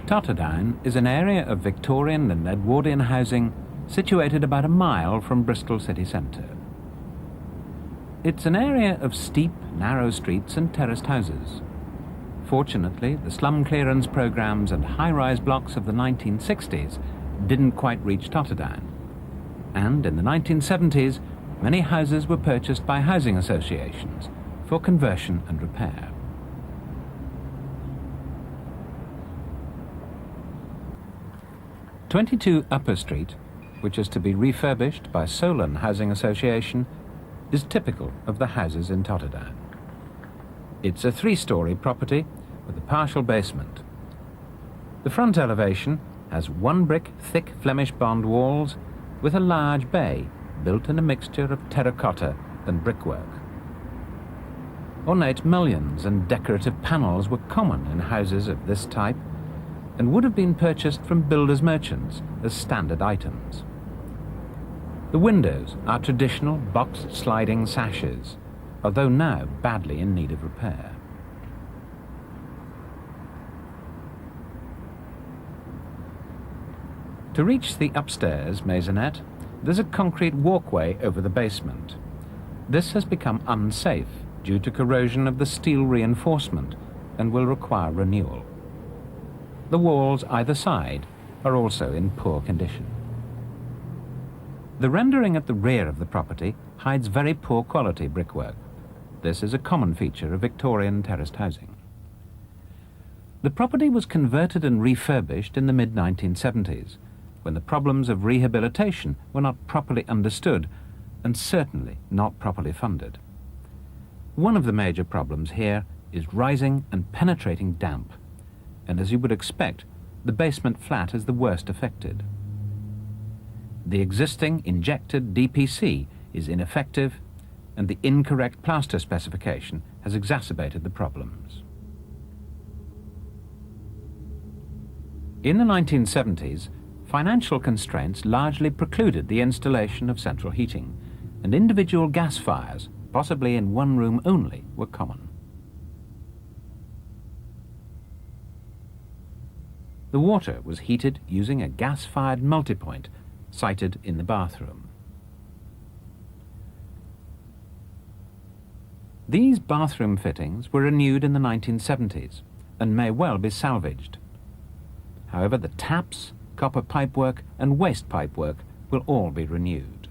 Totterdown is an area of Victorian and Edwardian housing situated about a mile from Bristol city centre. It's an area of steep, narrow streets and terraced houses. Fortunately, the slum clearance programmes and high-rise blocks of the 1960s didn't quite reach Totterdown. And in the 1970s, many houses were purchased by housing associations for conversion and repair. "22 Upper Street," which is to be refurbished by Solon Housing Association, is typical of the houses in Totterdown. It's a 3-storey property with a partial basement. The front elevation has 1 brick thick Flemish bond walls with a large bay built in a mixture of terracotta and brickwork. Ornate mullions and decorative panels were common in houses of this type and would have been purchased from builders' merchants as standard items. The windows are traditional boxed sliding sashes, although now badly in need of repair. To reach the upstairs maisonette, there's a concrete walkway over the basement. This has become unsafe due to corrosion of the steel reinforcement and will require renewal. The walls either side are also in poor condition. The rendering at the rear of the property hides very poor quality brickwork. This is a common feature of Victorian terraced housing. The property was converted and refurbished in the mid-1970s, when the problems of rehabilitation were not properly understood and certainly not properly funded. One of the major problems here is rising and penetrating damp, and as you would expect, the basement flat is the worst affected. The existing injected DPC is ineffective, and the incorrect plaster specification has exacerbated the problems. In the 1970s, financial constraints largely precluded the installation of central heating, and individual gas fires, possibly in one room only, were common. The water was heated using a gas-fired multipoint sited in the bathroom. These bathroom fittings were renewed in the 1970s and may well be salvaged. However, the taps, copper pipework and waste pipework will all be renewed.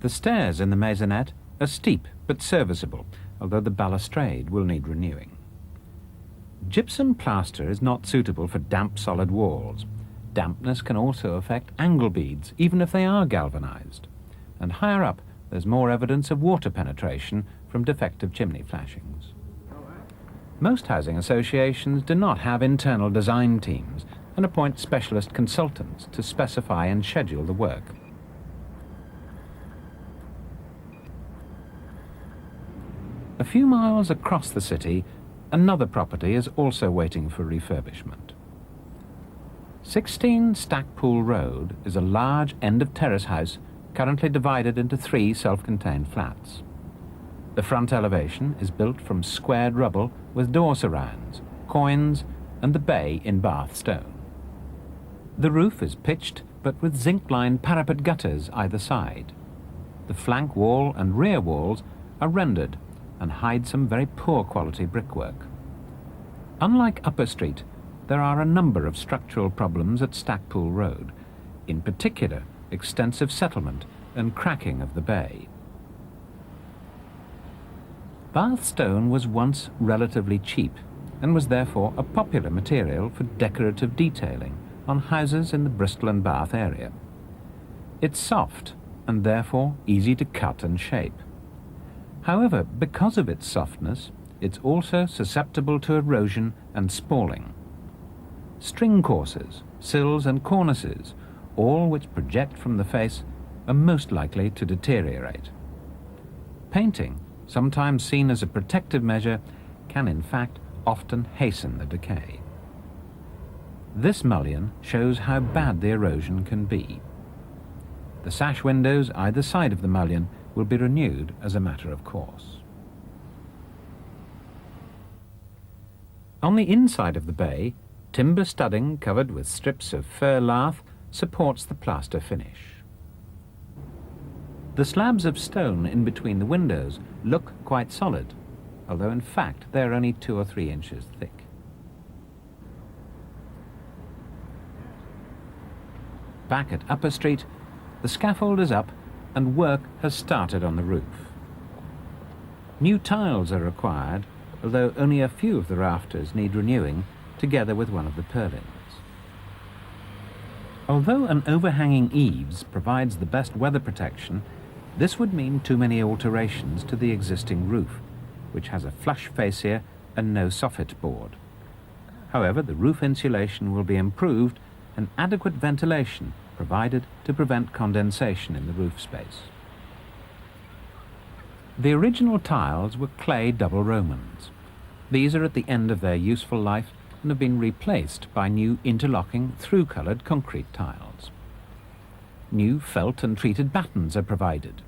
The stairs in the maisonette are steep but serviceable, although the balustrade will need renewing. Gypsum plaster is not suitable for damp solid walls. Dampness can also affect angle beads, even if they are galvanized. And higher up, there's more evidence of water penetration from defective chimney flashings. Most housing associations do not have internal design teams and appoint specialist consultants to specify and schedule the work. A few miles across the city, another property is also waiting for refurbishment. 16 Stackpool Road is a large end-of-terrace house currently divided into 3 self-contained flats. The front elevation is built from squared rubble with door surrounds, coins and the bay in Bath stone. The roof is pitched but with zinc-lined parapet gutters either side. The flank wall and rear walls are rendered and hide some very poor quality brickwork. Unlike Upper Street, there are a number of structural problems at Stackpool Road, in particular extensive settlement and cracking of the bay. Bath stone was once relatively cheap and was therefore a popular material for decorative detailing on houses in the Bristol and Bath area. It's soft and therefore easy to cut and shape. However, because of its softness, it's also susceptible to erosion and spalling. String courses, sills and cornices, all which project from the face, are most likely to deteriorate. Painting, sometimes seen as a protective measure, can in fact often hasten the decay. This mullion shows how bad the erosion can be. The sash windows either side of the mullion will be renewed as a matter of course. On the inside of the bay, timber studding covered with strips of fir lath supports the plaster finish. The slabs of stone in between the windows look quite solid, although in fact they're only 2 or 3 inches thick. Back at Upper Street, the scaffold is up and work has started on the roof. New tiles are required, although only a few of the rafters need renewing, together with one of the purlins. Although an overhanging eaves provides the best weather protection, this would mean too many alterations to the existing roof, which has a flush fascia and no soffit board. However, the roof insulation will be improved and adequate ventilation provided to prevent condensation in the roof space. The original tiles were clay double Romans. These are at the end of their useful life and have been replaced by new interlocking through-coloured concrete tiles. New felt and treated battens are provided,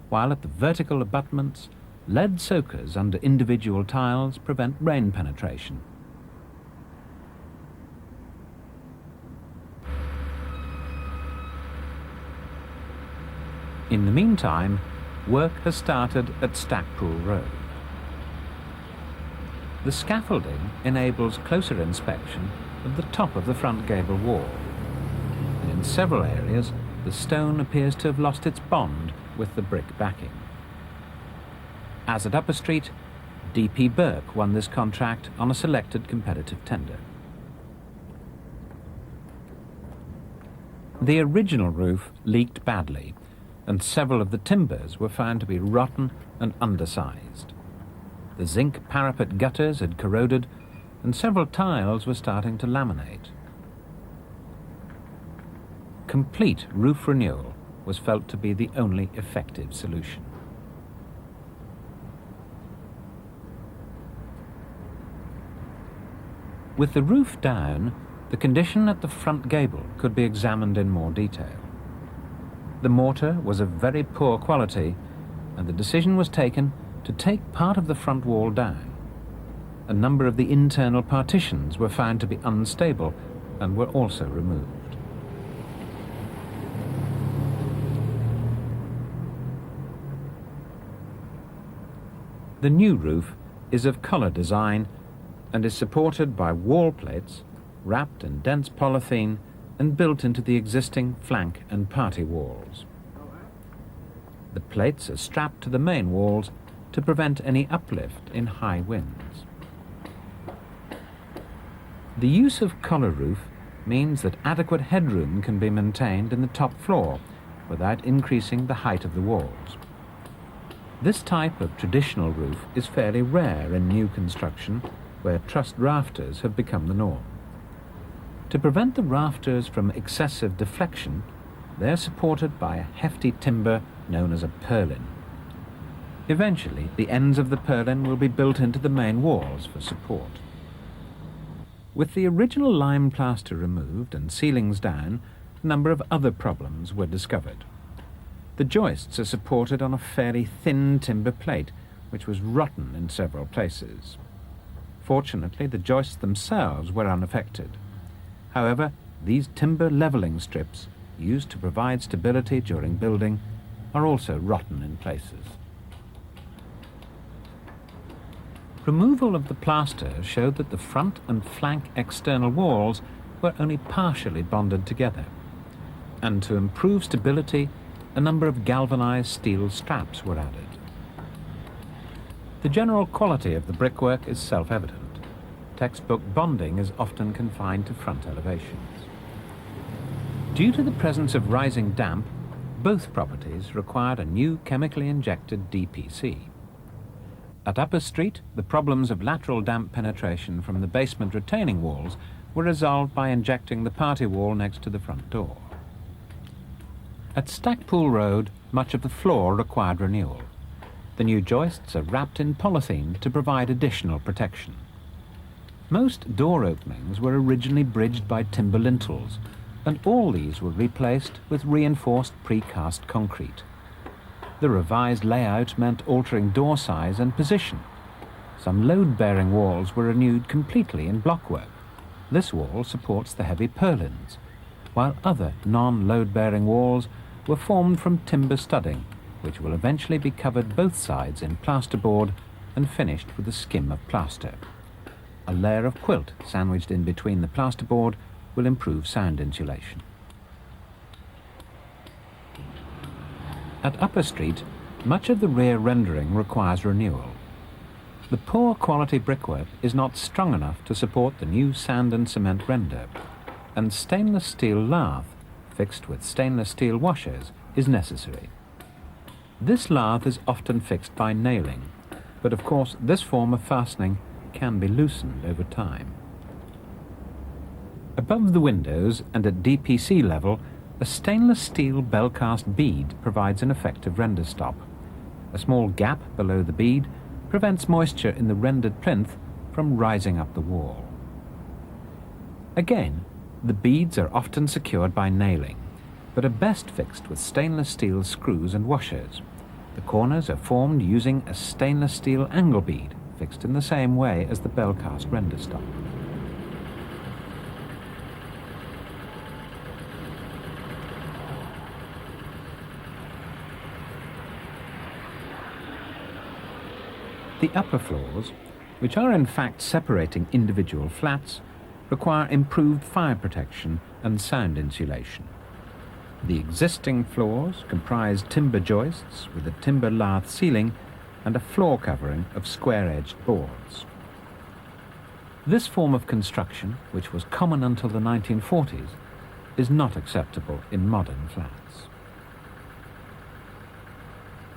while at the vertical abutments, lead soakers under individual tiles prevent rain penetration. In the meantime, work has started at Stackpool Road. The scaffolding enables closer inspection of the top of the front gable wall, and in several areas the stone appears to have lost its bond with the brick backing. As at Upper Street, D.P. Burke won this contract on a selected competitive tender. The original roof leaked badly, and several of the timbers were found to be rotten and undersized. The zinc parapet gutters had corroded, and several tiles were starting to laminate. Complete roof renewal was felt to be the only effective solution. With the roof down, the condition at the front gable could be examined in more detail. The mortar was of very poor quality, and the decision was taken to take part of the front wall down. A number of the internal partitions were found to be unstable and were also removed. The new roof is of collar design and is supported by wall plates wrapped in dense polythene and built into the existing flank and party walls. The plates are strapped to the main walls to prevent any uplift in high winds. The use of collar roof means that adequate headroom can be maintained in the top floor without increasing the height of the walls. This type of traditional roof is fairly rare in new construction, where trussed rafters have become the norm. To prevent the rafters from excessive deflection, they are supported by a hefty timber known as a purlin. Eventually, the ends of the purlin will be built into the main walls for support. With the original lime plaster removed and ceilings down, a number of other problems were discovered. The joists are supported on a fairly thin timber plate, which was rotten in several places. Fortunately, the joists themselves were unaffected. However, these timber levelling strips, used to provide stability during building, are also rotten in places. Removal of the plaster showed that the front and flank external walls were only partially bonded together, and to improve stability, a number of galvanized steel straps were added. The general quality of the brickwork is self-evident. Textbook bonding is often confined to front elevations. Due to the presence of rising damp, both properties required a new chemically injected DPC. At Upper Street, the problems of lateral damp penetration from the basement retaining walls were resolved by injecting the party wall next to the front door. At Stackpool Road, much of the floor required renewal. The new joists are wrapped in polythene to provide additional protection. Most door openings were originally bridged by timber lintels, and all these were replaced with reinforced precast concrete. The revised layout meant altering door size and position. Some load-bearing walls were renewed completely in blockwork. This wall supports the heavy purlins, while other non-load-bearing walls were formed from timber studding, which will eventually be covered both sides in plasterboard and finished with a skim of plaster. A layer of quilt sandwiched in between the plasterboard will improve sound insulation. At Upper Street, much of the rear rendering requires renewal. The poor quality brickwork is not strong enough to support the new sand and cement render, and stainless steel lath, fixed with stainless steel washers, is necessary. This lath is often fixed by nailing, but of course this form of fastening can be loosened over time. Above the windows and at DPC level, a stainless steel bell-cast bead provides an effective render stop. A small gap below the bead prevents moisture in the rendered plinth from rising up the wall. Again, the beads are often secured by nailing, but are best fixed with stainless steel screws and washers. The corners are formed using a stainless steel angle bead, fixed in the same way as the bell-cast render stop. The upper floors, which are in fact separating individual flats, require improved fire protection and sound insulation. The existing floors comprise timber joists with a timber lath ceiling and a floor covering of square-edged boards. This form of construction, which was common until the 1940s, is not acceptable in modern flats.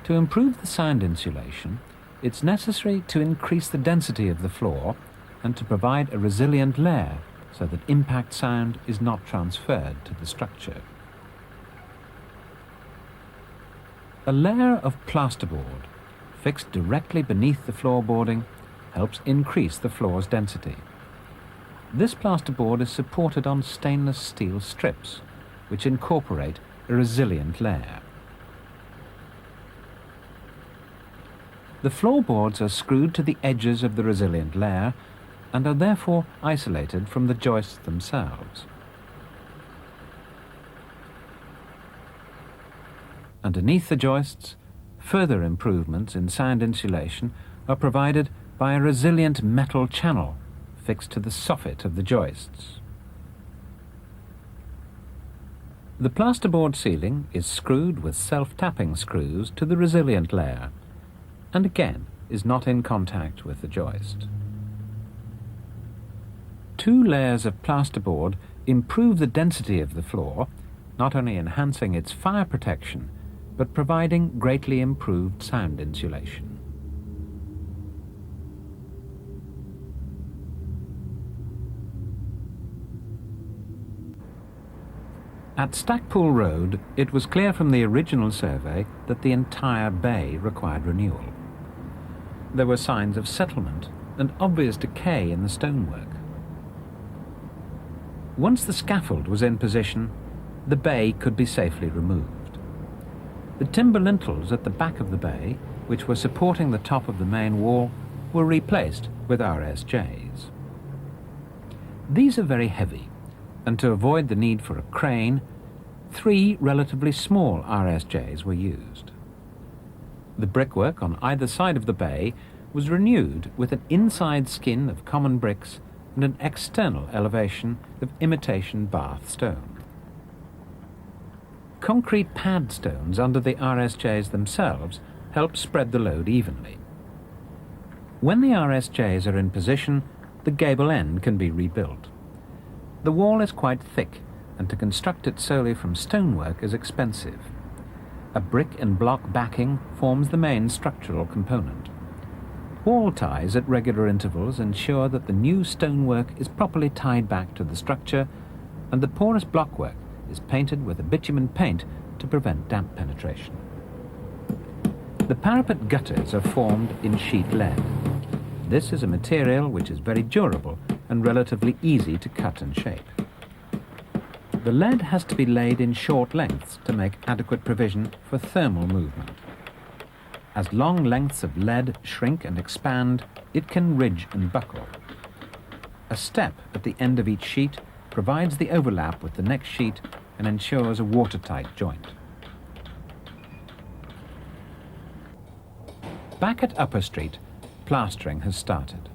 To improve the sound insulation, it's necessary to increase the density of the floor and to provide a resilient layer so that impact sound is not transferred to the structure. A layer of plasterboard fixed directly beneath the floorboarding helps increase the floor's density. This plasterboard is supported on stainless steel strips, which incorporate a resilient layer. The floorboards are screwed to the edges of the resilient layer and are therefore isolated from the joists themselves. Underneath the joists, further improvements in sound insulation are provided by a resilient metal channel fixed to the soffit of the joists. The plasterboard ceiling is screwed with self-tapping screws to the resilient layer, and again is not in contact with the joist. 2 layers of plasterboard improve the density of the floor, not only enhancing its fire protection, but providing greatly improved sound insulation. At Stackpool Road, it was clear from the original survey that the entire bay required renewal. There were signs of settlement and obvious decay in the stonework. Once the scaffold was in position, the bay could be safely removed. The timber lintels at the back of the bay, which were supporting the top of the main wall, were replaced with RSJs. These are very heavy, and to avoid the need for a crane, 3 relatively small RSJs were used. The brickwork on either side of the bay was renewed with an inside skin of common bricks and an external elevation of imitation Bath stone. Concrete pad stones under the RSJs themselves help spread the load evenly. When the RSJs are in position, the gable end can be rebuilt. The wall is quite thick, and to construct it solely from stonework is expensive. A brick and block backing forms the main structural component. Wall ties at regular intervals ensure that the new stonework is properly tied back to the structure, and the porous blockwork is painted with a bitumen paint to prevent damp penetration. The parapet gutters are formed in sheet lead. This is a material which is very durable and relatively easy to cut and shape. The lead has to be laid in short lengths to make adequate provision for thermal movement. As long lengths of lead shrink and expand, it can ridge and buckle. A step at the end of each sheet provides the overlap with the next sheet and ensures a watertight joint. Back at Upper Street, plastering has started.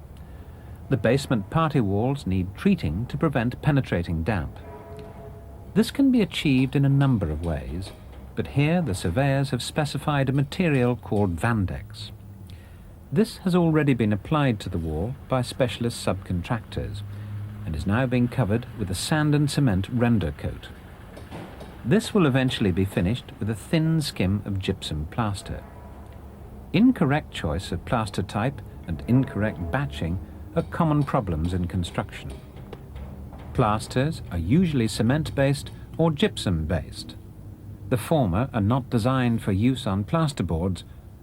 The basement party walls need treating to prevent penetrating damp. This can be achieved in a number of ways, but here the surveyors have specified a material called Vandex. This has already been applied to the wall by specialist subcontractors and is now being covered with a sand and cement render coat. This will eventually be finished with a thin skim of gypsum plaster. Incorrect choice of plaster type and incorrect batching are common problems in construction. Plasters are usually cement-based or gypsum-based. The former are not designed for use on plasterboards,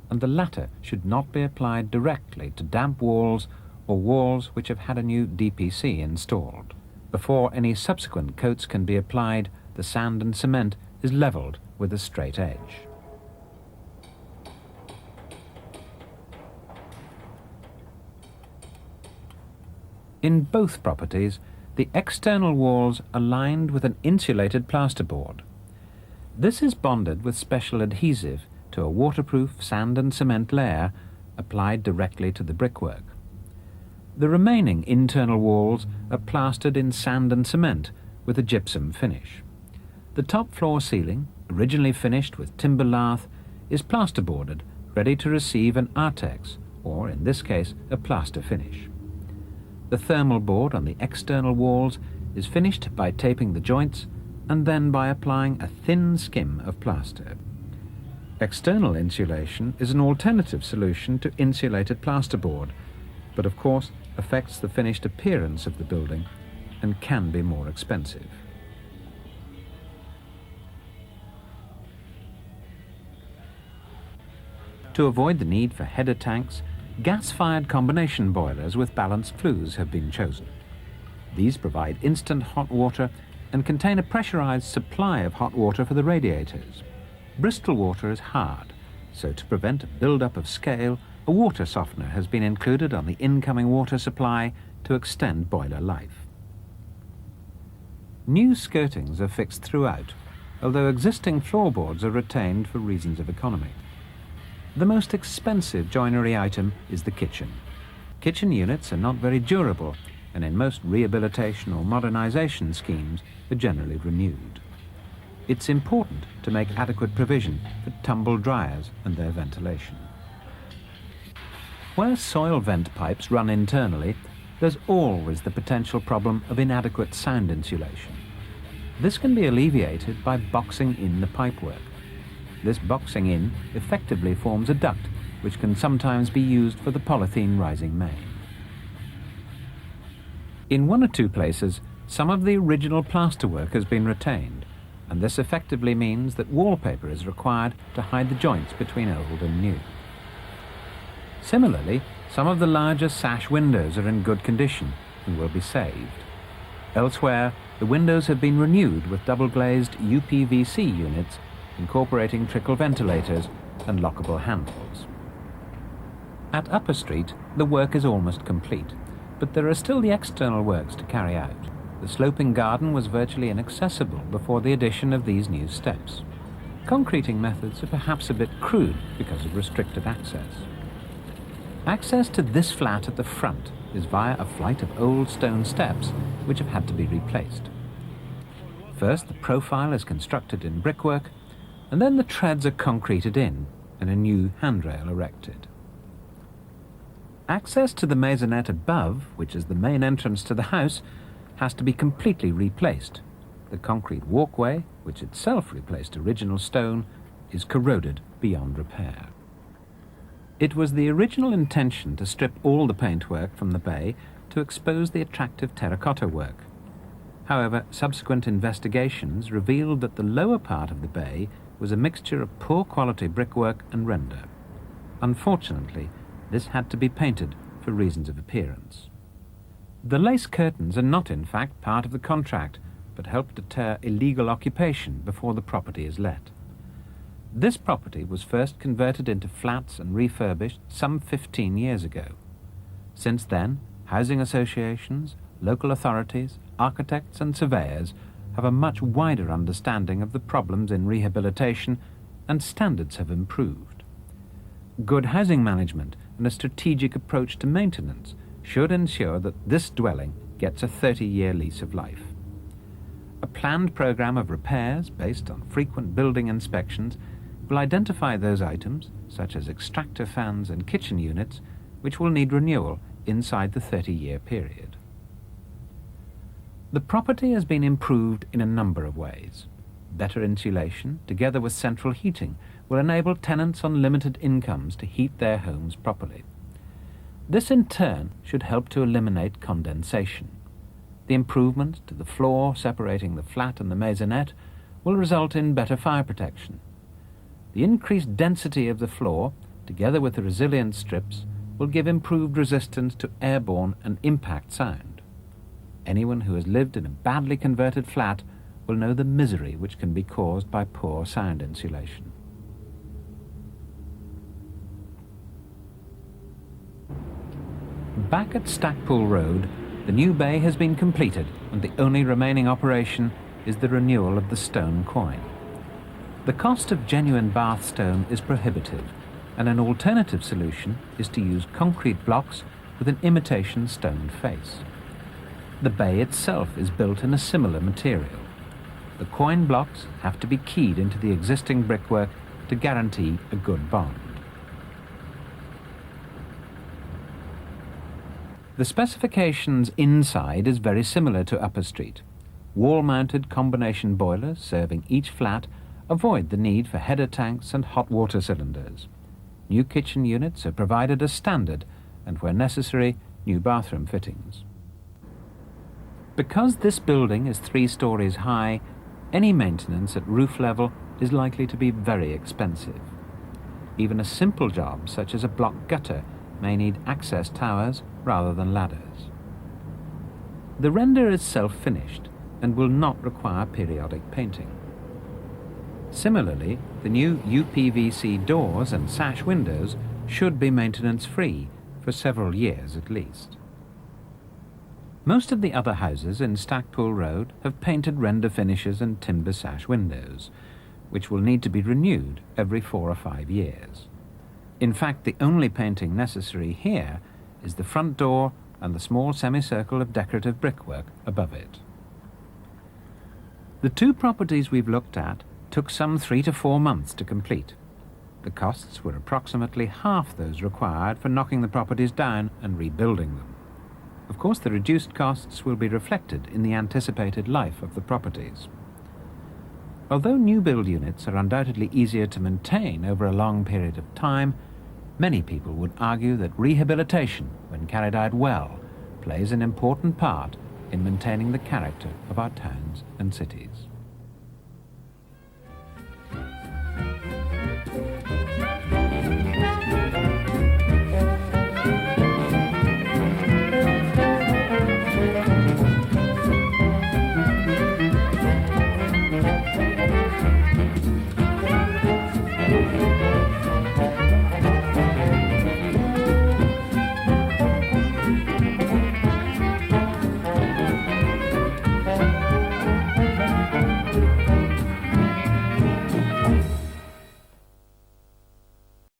and the latter should not be applied directly to damp walls or walls which have had a new DPC installed. Before any subsequent coats can be applied, the sand and cement is levelled with a straight edge. In both properties, the external walls are lined with an insulated plasterboard. This is bonded with special adhesive to a waterproof sand and cement layer applied directly to the brickwork. The remaining internal walls are plastered in sand and cement with a gypsum finish. The top floor ceiling, originally finished with timber lath, is plasterboarded, ready to receive an Artex, or in this case, a plaster finish. The thermal board on the external walls is finished by taping the joints and then by applying a thin skim of plaster. External insulation is an alternative solution to insulated plasterboard, but of course affects the finished appearance of the building and can be more expensive. To avoid the need for header tanks, gas-fired combination boilers with balanced flues have been chosen. These provide instant hot water and contain a pressurized supply of hot water for the radiators. Bristol water is hard, so to prevent a build-up of scale, a water softener has been included on the incoming water supply to extend boiler life. New skirtings are fixed throughout, although existing floorboards are retained for reasons of economy. The most expensive joinery item is the kitchen. Kitchen units are not very durable, and in most rehabilitation or modernization schemes are generally renewed. It's important to make adequate provision for tumble dryers and their ventilation. Where soil vent pipes run internally, there's always the potential problem of inadequate sound insulation. This can be alleviated by boxing in the pipework. This boxing in effectively forms a duct which can sometimes be used for the polythene rising main. In one or two places, some of the original plasterwork has been retained, and this effectively means that wallpaper is required to hide the joints between old and new. Similarly, some of the larger sash windows are in good condition and will be saved. Elsewhere, the windows have been renewed with double-glazed UPVC units incorporating trickle ventilators and lockable handles. At Upper Street, the work is almost complete, but there are still the external works to carry out. The sloping garden was virtually inaccessible before the addition of these new steps. Concreting methods are perhaps a bit crude because of restricted access. Access to this flat at the front is via a flight of old stone steps which have had to be replaced. First, the profile is constructed in brickwork, and then the treads are concreted in and a new handrail erected. Access to the maisonette above, which is the main entrance to the house, has to be completely replaced. The concrete walkway, which itself replaced original stone, is corroded beyond repair. It was the original intention to strip all the paintwork from the bay to expose the attractive terracotta work. However, subsequent investigations revealed that the lower part of the bay was a mixture of poor quality brickwork and render. Unfortunately, this had to be painted for reasons of appearance. The lace curtains are not in fact part of the contract, but help deter illegal occupation before the property is let. This property was first converted into flats and refurbished some 15 years ago. Since then, housing associations, local authorities, architects and surveyors have a much wider understanding of the problems in rehabilitation, and standards have improved. Good housing management and a strategic approach to maintenance should ensure that this dwelling gets a 30-year lease of life. A planned programme of repairs based on frequent building inspections will identify those items, such as extractor fans and kitchen units, which will need renewal inside the 30-year period. The property has been improved in a number of ways. Better insulation, together with central heating, will enable tenants on limited incomes to heat their homes properly. This in turn should help to eliminate condensation. The improvements to the floor separating the flat and the maisonette will result in better fire protection. The increased density of the floor, together with the resilience strips, will give improved resistance to airborne and impact sound. Anyone who has lived in a badly converted flat will know the misery which can be caused by poor sound insulation. Back at Stackpool Road, the new bay has been completed, and the only remaining operation is the renewal of the stone quoin. The cost of genuine Bath stone is prohibitive, and an alternative solution is to use concrete blocks with an imitation stone face. The bay itself is built in a similar material. The quoin blocks have to be keyed into the existing brickwork to guarantee a good bond. The specifications inside is very similar to Upper Street. Wall-mounted combination boilers serving each flat avoid the need for header tanks and hot water cylinders. New kitchen units are provided as standard, and where necessary, new bathroom fittings. Because this building is 3 stories high, any maintenance at roof level is likely to be very expensive. Even a simple job such as a block gutter may need access towers rather than ladders. The render is self-finished and will not require periodic painting. Similarly, the new UPVC doors and sash windows should be maintenance-free for several years at least. Most of the other houses in Stackpool Road have painted render finishes and timber sash windows, which will need to be renewed every 4 or 5 years. In fact, the only painting necessary here is the front door and the small semicircle of decorative brickwork above it. The 2 properties we've looked at took some 3 to 4 months to complete. The costs were approximately half those required for knocking the properties down and rebuilding them. Of course, the reduced costs will be reflected in the anticipated life of the properties. Although new build units are undoubtedly easier to maintain over a long period of time, many people would argue that rehabilitation, when carried out well, plays an important part in maintaining the character of our towns and cities.